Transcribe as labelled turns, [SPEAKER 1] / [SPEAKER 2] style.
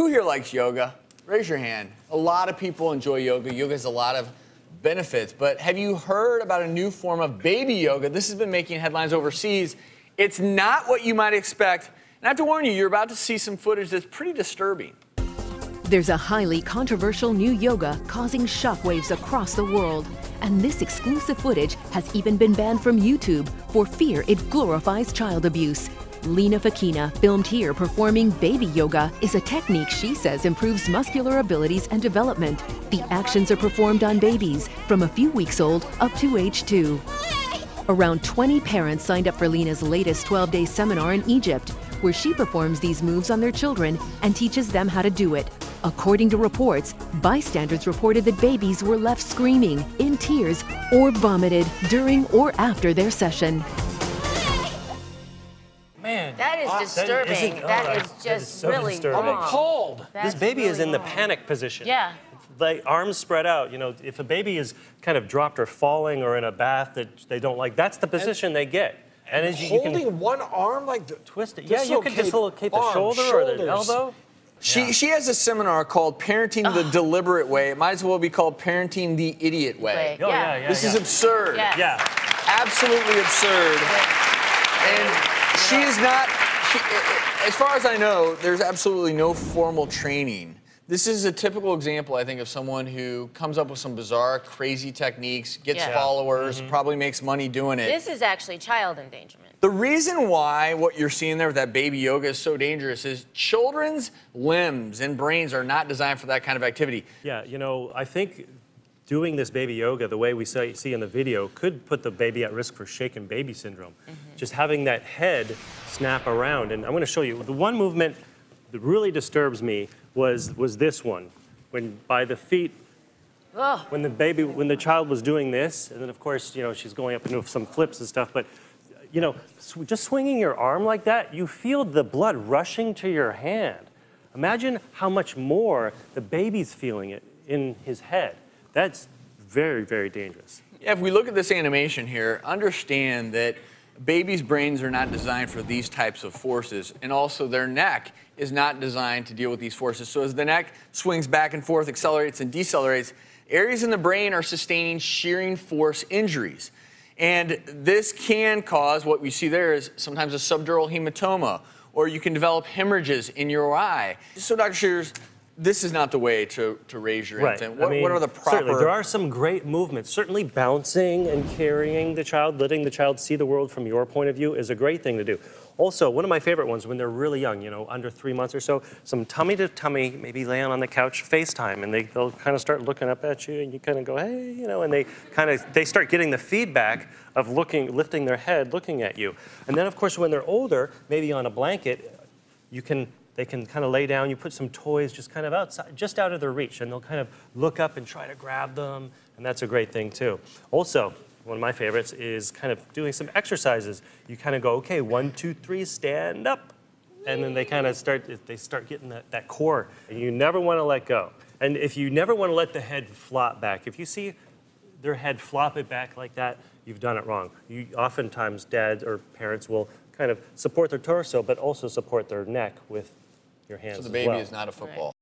[SPEAKER 1] Who here likes yoga? Raise your hand. A lot of people enjoy yoga. Yoga has a lot of benefits, but have you heard about a new form of baby yoga? This has been making headlines overseas. It's not what you might expect. And I have to warn you, you're about to see some footage that's pretty disturbing.
[SPEAKER 2] There's a highly controversial new yoga causing shockwaves across the world. And this exclusive footage has even been banned from YouTube for fear it glorifies child abuse. Lena Fakina, filmed here performing baby yoga, is a technique she says improves muscular abilities and development. The actions are performed on babies from a few weeks old up to age 2. Around 20 parents signed up for Lena's latest 12-day seminar in Egypt, where she performs these moves on their children and teaches them how to do it. According to reports, bystanders reported that babies were left screaming, in tears, or vomited during or after their session.
[SPEAKER 3] Man,
[SPEAKER 4] that is disturbing. That is just
[SPEAKER 3] so
[SPEAKER 4] really
[SPEAKER 3] disturbing.
[SPEAKER 4] wrong.
[SPEAKER 3] I'm appalled. This baby
[SPEAKER 4] really
[SPEAKER 3] is in the
[SPEAKER 4] wrong.
[SPEAKER 3] panic position.
[SPEAKER 4] Yeah.
[SPEAKER 3] Like arms spread out. You know, if a baby is kind of dropped or falling or in a bath that they don't like, that's the position they get. And as you
[SPEAKER 5] holding
[SPEAKER 3] can
[SPEAKER 5] one arm like
[SPEAKER 3] twist it. Yeah, you can dislocate the shoulder or the elbow.
[SPEAKER 1] She has a seminar called Parenting the Deliberate Way. It might as well be called Parenting the Idiot Way.
[SPEAKER 3] Oh, yeah,
[SPEAKER 1] This is absurd.
[SPEAKER 4] Yes.
[SPEAKER 3] Yeah.
[SPEAKER 1] Absolutely absurd. And she is not, as far as I know, there's absolutely no formal training. This is a typical example, I think, of someone who comes up with some bizarre, crazy techniques, gets followers, probably makes money doing it.
[SPEAKER 4] This is actually child endangerment.
[SPEAKER 1] The reason why what you're seeing there with that baby yoga is so dangerous is children's limbs and brains are not designed for that kind of activity.
[SPEAKER 3] Yeah, you know, I think doing this baby yoga the way we see in the video could put the baby at risk for shaken baby syndrome. Just having that head snap around. And I'm going to show you. The one movement that really disturbs me was this one. When by the feet, when the child was doing this, and then of course, you know, she's going up into some flips and stuff, but you know, just swinging your arm like that, you feel the blood rushing to your hand. Imagine how much more the baby's feeling it in his head. That's very, very dangerous.
[SPEAKER 1] Yeah, if we look at this animation here, understand that babies' brains are not designed for these types of forces, and also their neck is not designed to deal with these forces. So as the neck swings back and forth, accelerates and decelerates, areas in the brain are sustaining shearing force injuries. And this can cause, what we see there is sometimes a subdural hematoma, or you can develop hemorrhages in your eye. So Dr. Shears, this is not the way to raise your infant. What are the proper...
[SPEAKER 3] Certainly, there are some great movements. Certainly bouncing and carrying the child, letting the child see the world from your point of view is a great thing to do. Also, one of my favorite ones when they're really young, you know, under 3 months or so, some tummy to tummy, maybe laying on the couch, FaceTime, and they'll kind of start looking up at you and you kind of go, hey, you know, and they start getting the feedback of lifting their head, looking at you. And then of course, when they're older, maybe on a blanket, they can kind of lay down, you put some toys just kind of outside, just out of their reach, and they'll kind of look up and try to grab them, and that's a great thing too. Also, one of my favorites is kind of doing some exercises. You kind of go, okay, 1, 2, 3, stand up. And then they kind of start getting that core. And you never want to let go. And if you never want to let the head flop back, if you see their head flop it back like that, you've done it wrong. Oftentimes, dads or parents will kind of support their torso, but also support their neck with your hands as well.
[SPEAKER 1] So the baby is not a football.